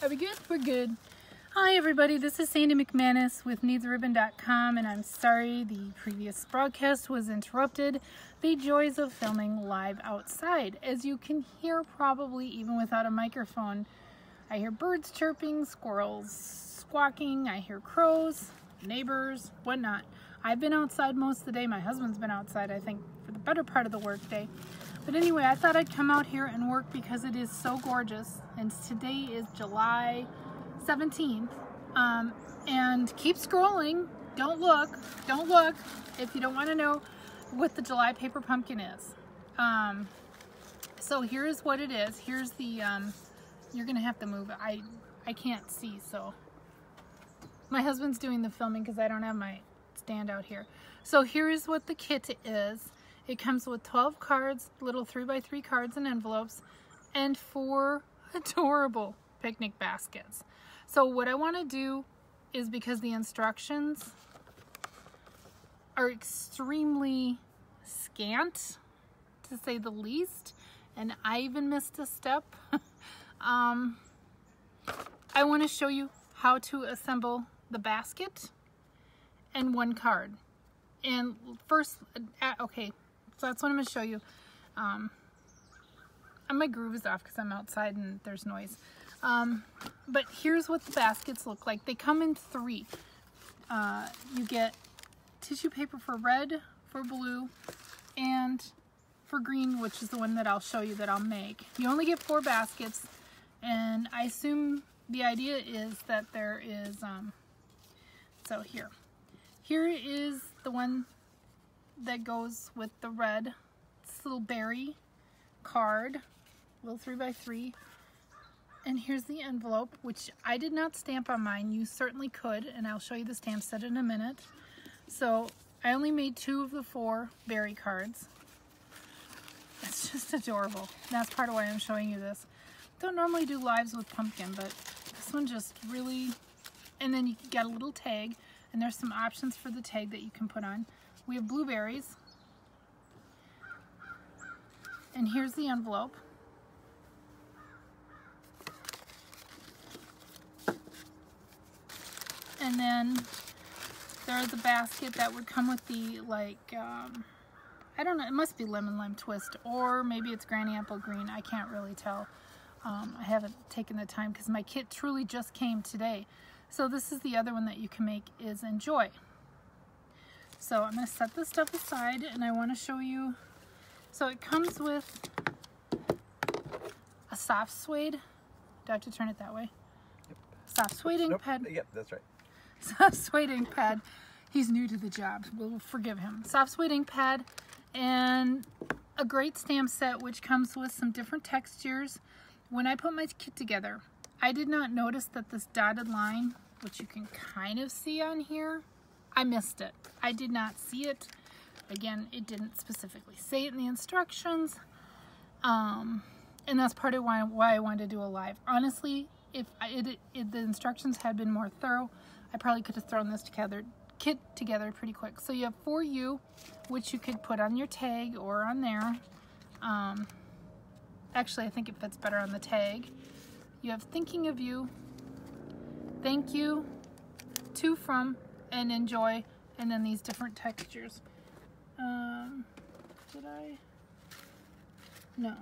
Are we good? We're good. Hi everybody, this is Sandy McManus with NeedsARibbon.com, and I'm sorry the previous broadcast was interrupted. The joys of filming live outside. As you can hear probably even without a microphone, I hear birds chirping, squirrels squawking, I hear crows, neighbors, whatnot. I've been outside most of the day. My husband's been outside, I think, for the better part of the work day. But anyway, I thought I'd come out here and work because it is so gorgeous. And today is July 17th. And keep scrolling. Don't look if you don't want to know what the July paper pumpkin is. So here's what it is. Here's the, you're going to have to move it. I can't see, so. My husband's doing the filming because I don't have my stand out here. So here is what the kit is. It comes with 12 cards, little 3x3 cards and envelopes, and 4 adorable picnic baskets. So what I want to do is, because the instructions are extremely scant, to say the least, and I even missed a step, I want to show you how to assemble the basket and 1 card. And first, okay, so that's what I'm going to show you. My groove is off because I'm outside and there's noise. But here's what the baskets look like. They come in 3. You get tissue paper for red, for blue, and for green, which is the one that I'll show you that I'll make. You only get 4 baskets, and I assume the idea is that there is, so here is the one that goes with the red. This little berry card, little 3x3. And here's the envelope, which I did not stamp on mine. You certainly could, and I'll show you the stamp set in a minute. So I only made 2 of the 4 berry cards. It's just adorable. That's part of why I'm showing you this. Don't normally do lives with pumpkin, but this one just really, and then you get a little tag, and there's some options for the tag that you can put on. We have blueberries, and here's the envelope. And then there's the basket that would come with the, like, I don't know, it must be lemon lime twist, or maybe it's granny apple green. I can't really tell. I haven't taken the time because my kit truly just came today. So this is the other one that you can make, is Enjoy. So I'm going to set this stuff aside, and I want to show you. So it comes with a soft suede. Do I have to turn it that way? Yep. Soft suede ink pad. Yep, that's right. Soft suede ink pad. He's new to the job. We'll forgive him. Soft suede ink pad, and a great stamp set, which comes with some different textures. When I put my kit together, I did not notice that this dotted line, which you can kind of see on here, I missed it. I did not see it. Again, it didn't specifically say it in the instructions. And that's part of why I wanted to do a live. Honestly, if the instructions had been more thorough, I probably could have thrown this kit together pretty quick. So you have For You, which you could put on your tag or on there. Actually, I think it fits better on the tag. You have Thinking of You, Thank You, To From, and Enjoy, and then these different textures. Did I? No.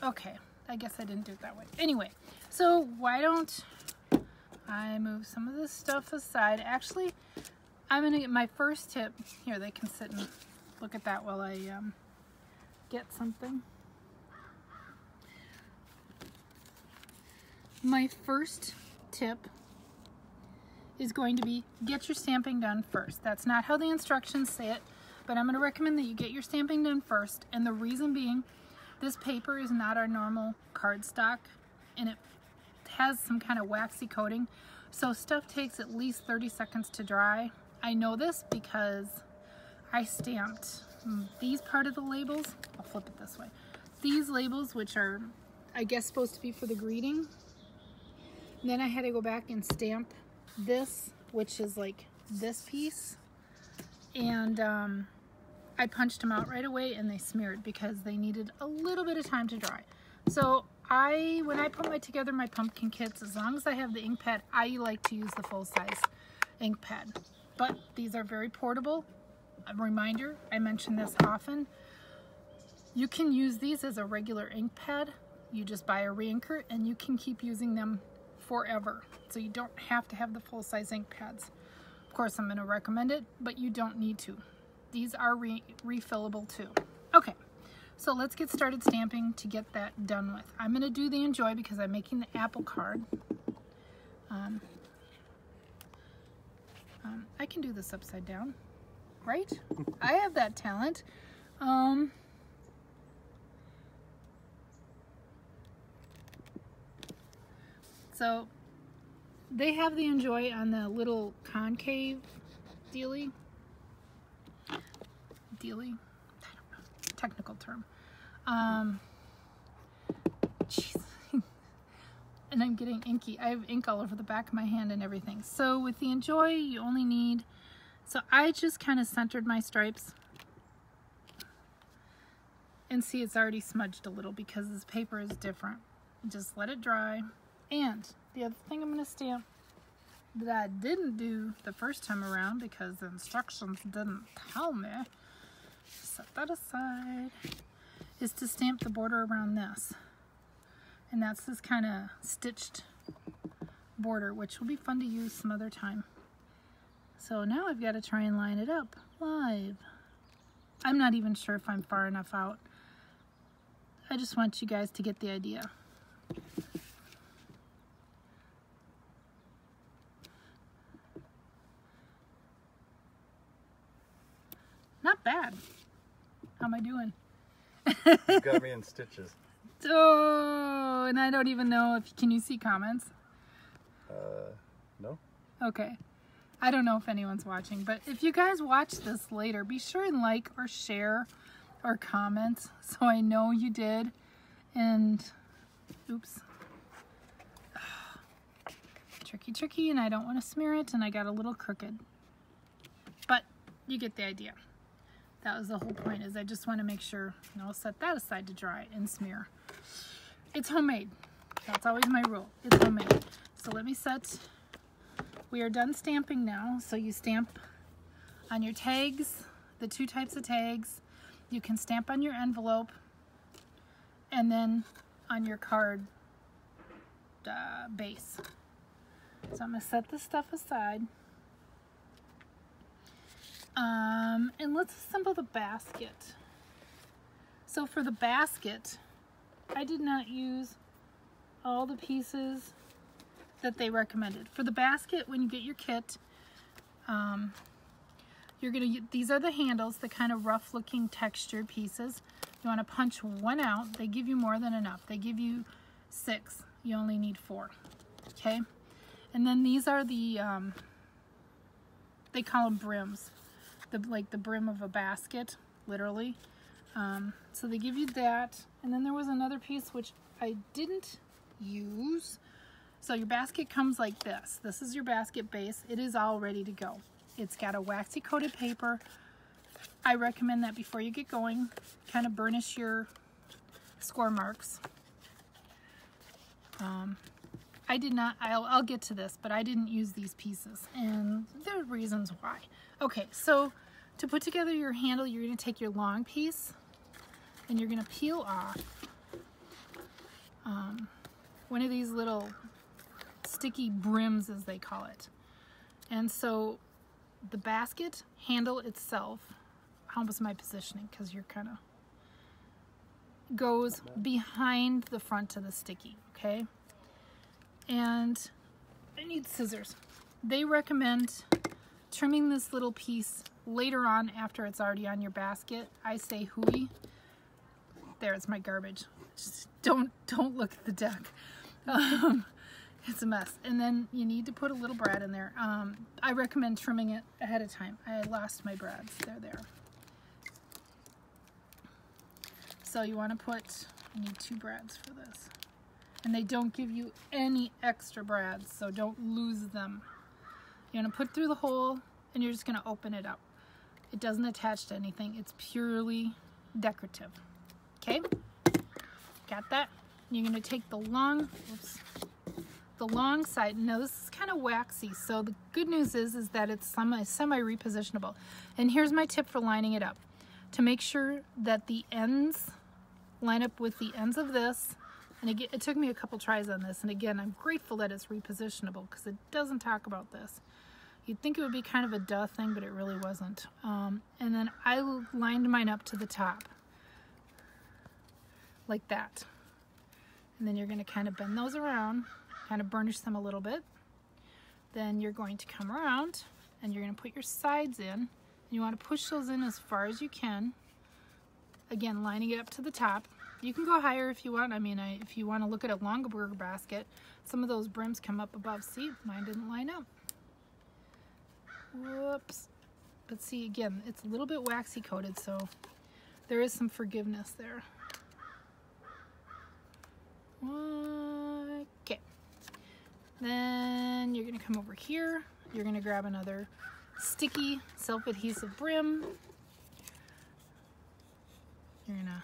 Okay, I guess I didn't do it that way. Anyway, so why don't I move some of this stuff aside? Actually, I'm gonna get my first tip. Here, they can sit and look at that while I get something. My first tip is going to be, get your stamping done first. That's not how the instructions say it, but I'm going to recommend that you get your stamping done first. And the reason being, this paper is not our normal cardstock, and it has some kind of waxy coating. So stuff takes at least 30 seconds to dry. I know this because I stamped these part of the labels. I'll flip it this way. These labels, which are, I guess, supposed to be for the greeting. Then I had to go back and stamp this, which is like this piece. And I punched them out right away, and they smeared because they needed a little bit of time to dry. So when I put together my pumpkin kits, as long as I have the ink pad, I like to use the full-size ink pad. But these are very portable. A reminder, I mention this often. You can use these as a regular ink pad. You just buy a re-inker and you can keep using them forever. So you don't have to have the full-size ink pads. Of course, I'm going to recommend it, but you don't need to. These are refillable too. Okay, so let's get started stamping to get that done with. I'm going to do the Enjoy because I'm making the apple card. I can do this upside down, right? I have that talent. So they have the Enjoy on the little concave dealy. I don't know, technical term. Jeez. And I'm getting inky. I have ink all over the back of my hand and everything. So with the Enjoy, you only need, so I just kind of centered my stripes. And see, it's already smudged a little because this paper is different. Just let it dry. And the other thing I'm going to stamp that I didn't do the first time around because the instructions didn't tell me, set that aside, is to stamp the border around this. And that's this kind of stitched border, which will be fun to use some other time. So now I've got to try and line it up live. I'm not even sure if I'm far enough out. I just want you guys to get the idea. Not bad. How am I doing? You got me in stitches. Oh, and I don't even know if, can you see comments? No. Okay. I don't know if anyone's watching, but if you guys watch this later, be sure and like or share or comment so I know you did. And, oops. Tricky, and I don't want to smear it, and I got a little crooked. But you get the idea. That was the whole point, is I just want to make sure, and I'll set that aside to dry and smear. It's homemade. That's always my rule. It's homemade. So let me set, we are done stamping now. So you stamp on your tags, the two types of tags. You can stamp on your envelope and then on your card base. So I'm going to set this stuff aside. And let's assemble the basket. So for the basket, I did not use all the pieces that they recommended. For the basket, when you get your kit, you're gonna these are the handles, the kind of rough looking textured pieces. You want to punch one out. They give you more than enough. They give you 6. You only need 4. Okay? And then these are the they call them brims. Like the brim of a basket, literally. So they give you that. And then there was another piece which I didn't use. So your basket comes like this. This is your basket base. It is all ready to go. It's got a waxy coated paper. I recommend that before you get going, kind of burnish your score marks. I did not, I'll get to this, but I didn't use these pieces, and there are reasons why. Okay, so to put together your handle, you're going to take your long piece and you're going to peel off one of these little sticky brims, as they call it. And so the basket handle itself, how was my positioning? Because you're kind of, goes behind the front of the sticky, okay? And I need scissors. They recommend trimming this little piece later on after it's already on your basket. I say hooey. There's my garbage. Just don't look at the deck. It's a mess. And then you need to put a little brad in there. I recommend trimming it ahead of time. I lost my brads. They're there. So you want to put, you need 2 brads for this. And they don't give you any extra brads, so don't lose them. You're going to put through the hole and you're just going to open it up. It doesn't attach to anything. It's purely decorative. Okay? Got that? you're going to take the long, the long side. Now this is kind of waxy, so the good news is that it's semi repositionable. And here's my tip for lining it up. To make sure that the ends line up with the ends of this. And again, it took me a couple tries on this, and again, I'm grateful that it's repositionable because it doesn't talk about this. You'd think it would be kind of a duh thing, but it really wasn't. And then I lined mine up to the top, like that. And then you're going to kind of bend those around, kind of burnish them a little bit. Then you're going to come around, and you're going to put your sides in. And you want to push those in as far as you can. Again, lining it up to the top. You can go higher if you want. I mean, if you want to look at a longer basket, some of those brims come up above. See, mine didn't line up. Whoops. But see, again, it's a little bit waxy coated, so there is some forgiveness there. Okay. Then you're going to come over here. You're going to grab another sticky self-adhesive brim. You're going to...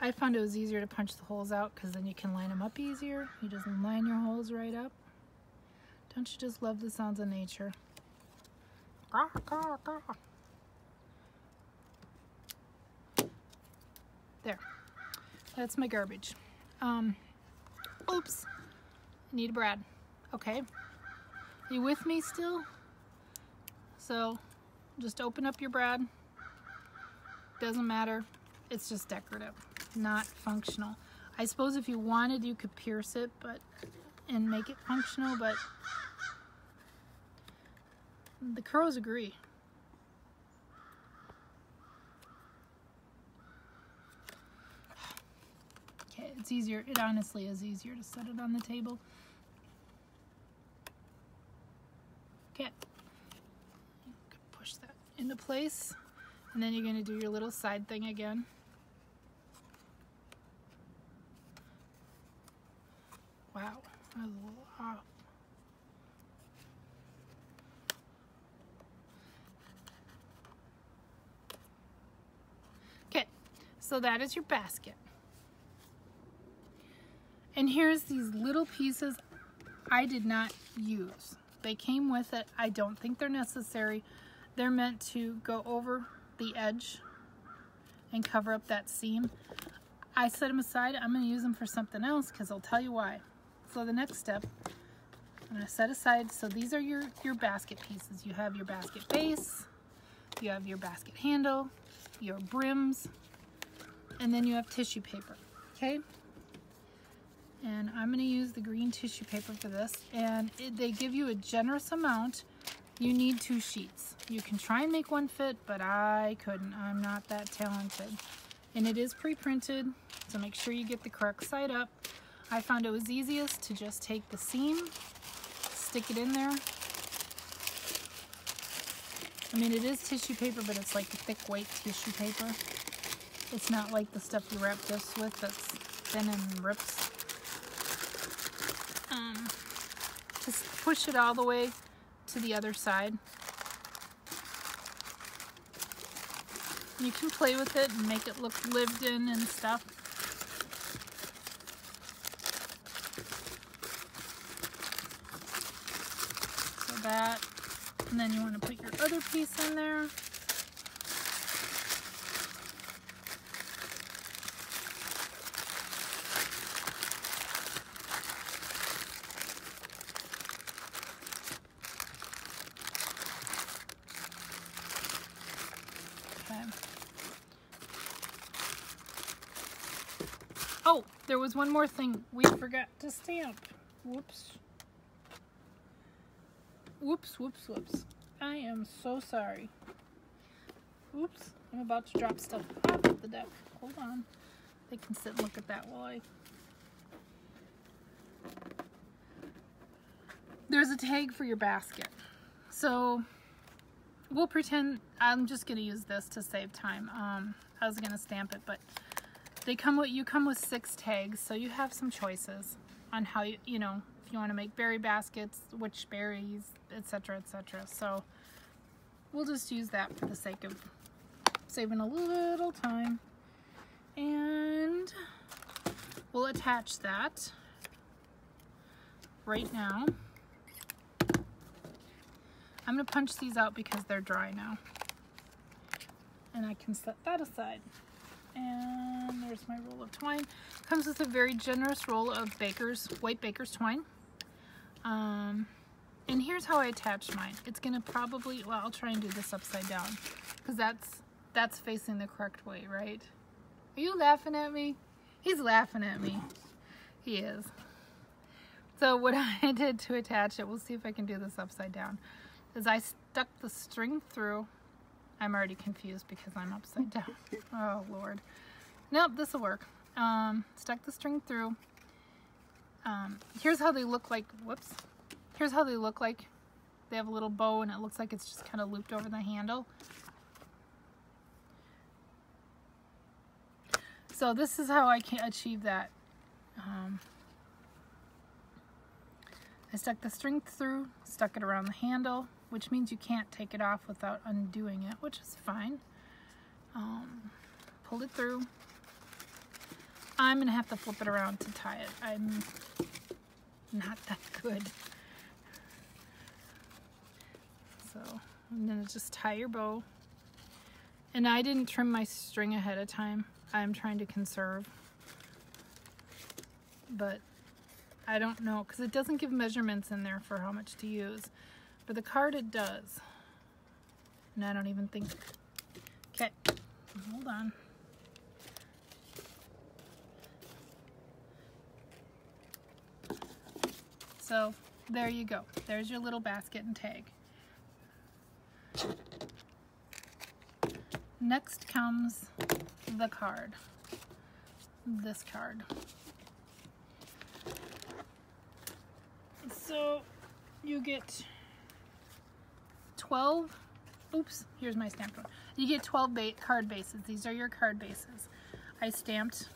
I found it was easier to punch the holes out because then you can line them up easier. You just line your holes right up. Don't you just love the sounds of nature? There. That's my garbage. Oops. Need a brad. Okay. Are you with me still? So, just open up your brad. Doesn't matter. It's just decorative, not functional. I suppose if you wanted, you could pierce it, and make it functional, but the crows agree. Okay, it's easier. It honestly is easier to set it on the table. Okay, you can push that into place, and then you're going to do your little side thing again. Wow, that was a little off. Okay, so that is your basket. And here's these little pieces I did not use. They came with it. I don't think they're necessary. They're meant to go over the edge and cover up that seam. I set them aside. I'm going to use them for something else because I'll tell you why. So the next step, I'm going to set aside, so these are your basket pieces. You have your basket base, you have your basket handle, your brims, and then you have tissue paper, okay? And I'm going to use the green tissue paper for this, and they give you a generous amount. You need 2 sheets. You can try and make one fit, but I couldn't. I'm not that talented. And it is pre-printed, so make sure you get the correct side up. I found it was easiest to just take the seam, stick it in there. I mean, it is tissue paper, but it's like a thick white tissue paper. It's not like the stuff you wrap gifts with that's thin and rips. Just push it all the way to the other side. You can play with it and make it look lived in and stuff. So that, and then you want to put your other piece in there. Oh, there was one more thing we forgot to stamp. Whoops. Whoops, whoops, whoops. I am so sorry. Oops, I'm about to drop stuff off the deck. Hold on. They can sit and look at that while I... There's a tag for your basket. So we'll pretend I'm just going to use this to save time. I was going to stamp it, but they come with, you come with 6 tags, so you have some choices on how you know, if you want to make berry baskets, which berries, etc., etc. So we'll just use that for the sake of saving a little time. And we'll attach that right now. I'm going to punch these out because they're dry now. And I can set that aside. And there's my roll of twine. Comes with a very generous roll of white baker's twine. And here's how I attach mine. It's gonna probably, well, I'll try and do this upside down because that's facing the correct way, right? Are you laughing at me? He's laughing at me. He is. So what I did to attach it, we'll see if I can do this upside down, is I stuck the string through. I'm already confused because I'm upside down. Oh, Lord. Nope, this will work. Stuck the string through. Here's how they look like. Whoops. Here's how they look like. They have a little bow and it looks like it's just kind of looped over the handle. So this is how I can achieve that. I stuck the string through, stuck it around the handle, which means you can't take it off without undoing it, which is fine. Pulled it through. I'm gonna have to flip it around to tie it. I'm not that good. So I'm gonna just tie your bow. And I didn't trim my string ahead of time. I'm trying to conserve. But I don't know, because it doesn't give measurements in there for how much to use. For the card it does. And I don't even think... Okay, hold on. So there you go. There's your little basket and tag. Next comes the card. This card. So you get 12, oops, here's my stamped one. You get 12 card bases. These are your card bases. I stamped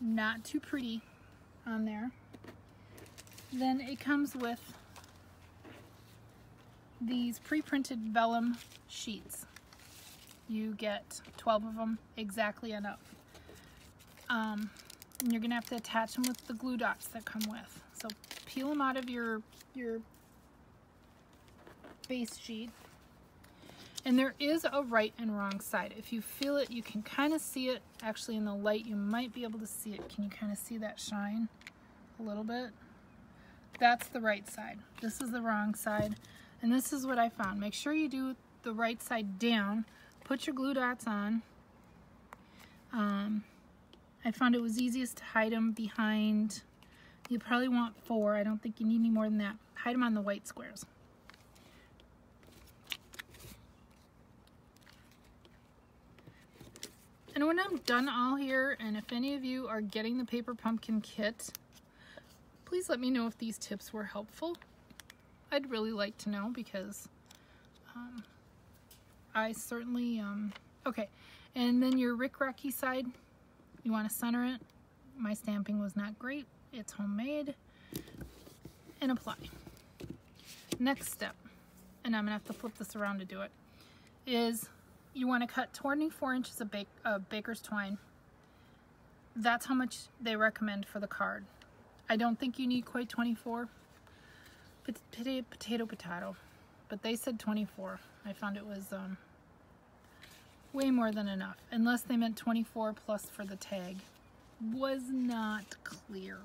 not too pretty on there. Then it comes with these pre-printed vellum sheets. You get 12 of them, exactly enough. And you're gonna have to attach them with the glue dots that come with. So peel them out of your base sheet. And there is a right and wrong side. If you feel it, you can kind of see it. Actually, in the light, you might be able to see it. Can you kind of see that shine a little bit? That's the right side. This is the wrong side. And this is what I found. Make sure you do the right side down. Put your glue dots on. I found it was easiest to hide them behind. You probably want 4. I don't think you need any more than that. Hide them on the white squares. And when I'm done all here, and if any of you are getting the Paper Pumpkin kit, please let me know if these tips were helpful. I'd really like to know because I certainly, okay. And then your Rick Rocky side, you want to center it. My stamping was not great. It's homemade. And apply. Next step, and I'm going to have to flip this around to do it, is you want to cut 24 inches of baker's twine. That's how much they recommend for the card. I don't think you need quite 24. Potato. But they said 24. I found it was way more than enough. Unless they meant 24 plus for the tag. Was not clear.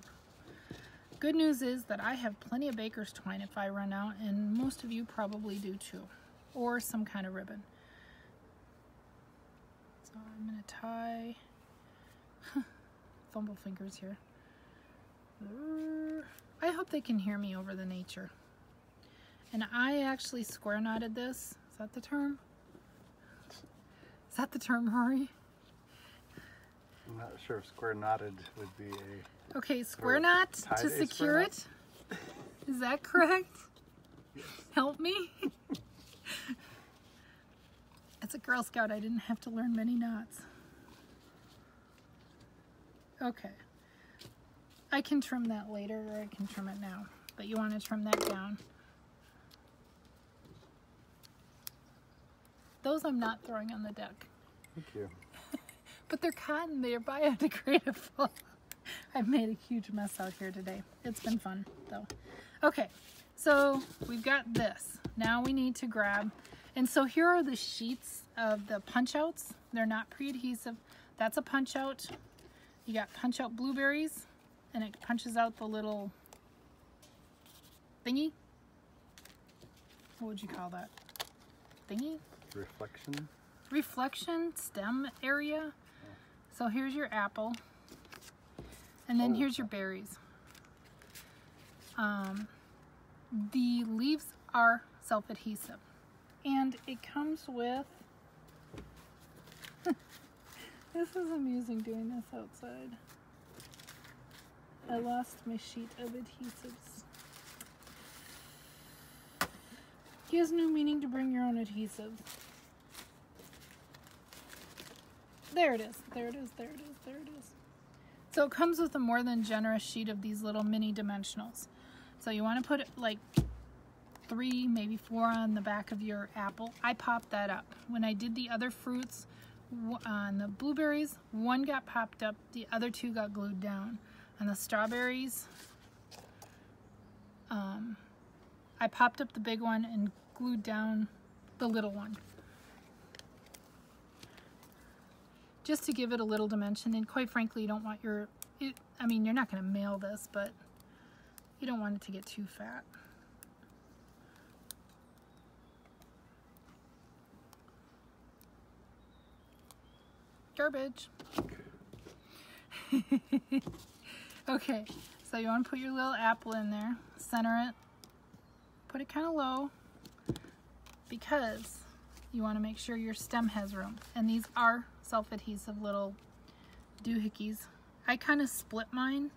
Good news is that I have plenty of baker's twine if I run out, and most of you probably do too. Or some kind of ribbon. So I'm going to tie... fumble fingers here. I hope they can hear me over the nature. And I actually square knotted this. Is that the term? Is that the term, Rory? I'm not sure if square knotted would be a... Okay, square knot to secure it. Is that correct? Yes. Help me. As a Girl Scout, I didn't have to learn many knots. Okay. I can trim that later, or I can trim it now. But you want to trim that down. Those I'm not throwing on the deck. Thank you. But they're cotton, they're biodegradable. I've made a huge mess out here today. It's been fun though. Okay, so we've got this. Now we need to grab, and so here are the sheets of the punch outs. They're not pre-adhesive. That's a punch out. You got punch out blueberries, and it punches out the little thingy. What would you call that? Thingy? Reflection stem area. So here's your apple, and then here's your berries. The leaves are self-adhesive, and it comes with this is amusing doing this outside. I lost my sheet of adhesives. Gives no meaning to bring your own adhesive. There it is, there it is, there it is, there it is. So it comes with a more than generous sheet of these little mini dimensionals. So you want to put like 3, maybe 4 on the back of your apple. I popped that up. When I did the other fruits on the blueberries, 1 got popped up, the other 2 got glued down. On the strawberries, I popped up the big one and glued down the little one. Just to give it a little dimension, and quite frankly, you don't want I mean, you're not going to mail this, but you don't want it to get too fat. Garbage. Okay, so you want to put your little apple in there, center it, put it kind of low, because you want to make sure your stem has room. And these are self-adhesive little doohickeys. I kind of split mine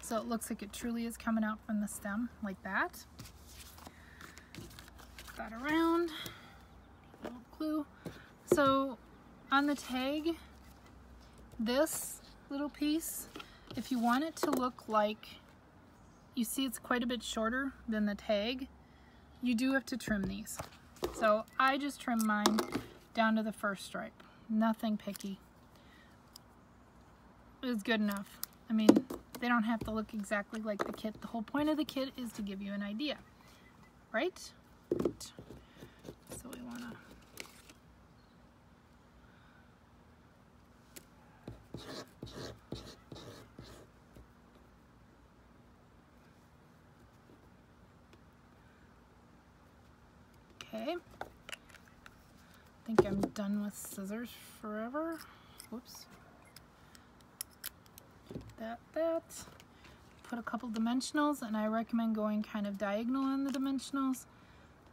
so it looks like it truly is coming out from the stem, like that. Put that around, little glue. So on the tag, this little piece, if you want it to look like, you see it's quite a bit shorter than the tag, you do have to trim these. So I just trim mine down to the first stripe. Nothing picky. It's good enough. I mean, they don't have to look exactly like the kit. The whole point of the kit is to give you an idea, right? So we want to okay. I think I'm done with scissors forever. Whoops. That. Put a couple dimensionals, and I recommend going kind of diagonal on the dimensionals.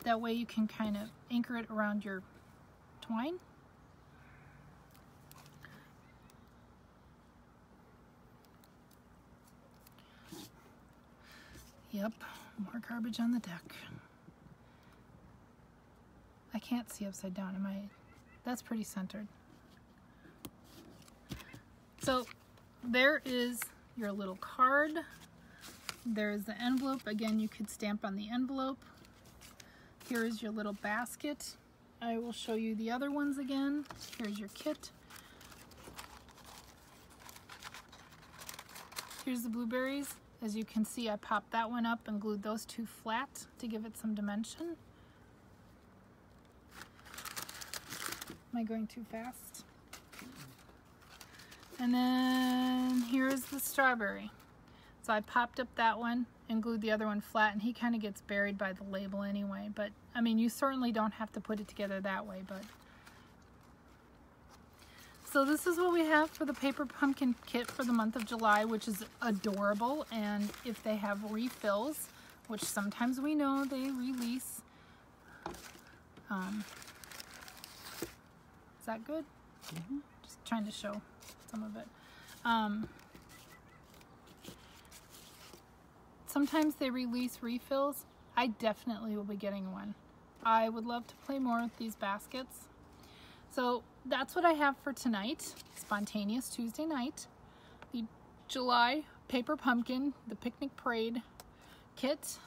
That way you can kind of anchor it around your twine. Yep, more garbage on the deck. I can't see upside down, am I? That's pretty centered. So there is your little card. There's the envelope. Again, you could stamp on the envelope. Here is your little basket. I will show you the other ones again. Here's your kit. Here's the blueberries. As you can see, I popped that one up and glued those 2 flat to give it some dimension. Am I going too fast? And then here's the strawberry. So I popped up that one and glued the other one flat, and he kind of gets buried by the label anyway. But I mean, you certainly don't have to put it together that way. But so this is what we have for the paper pumpkin kit for the month of July, which is adorable. And if they have refills, which sometimes we know they release, is that good? Mm-hmm. Just trying to show some of it. Sometimes they release refills. I definitely will be getting one. I would love to play more with these baskets. So that's what I have for tonight. Spontaneous Tuesday night. The July Paper Pumpkin, the Picnic Parade kit.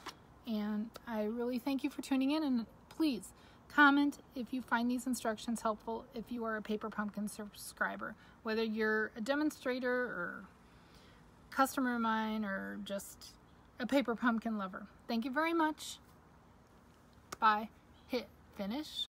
And I really thank you for tuning in, and please comment if you find these instructions helpful if you are a Paper Pumpkin subscriber. Whether you're a demonstrator or customer of mine or just a paper pumpkin lover. Thank you very much. Bye. Hit finish.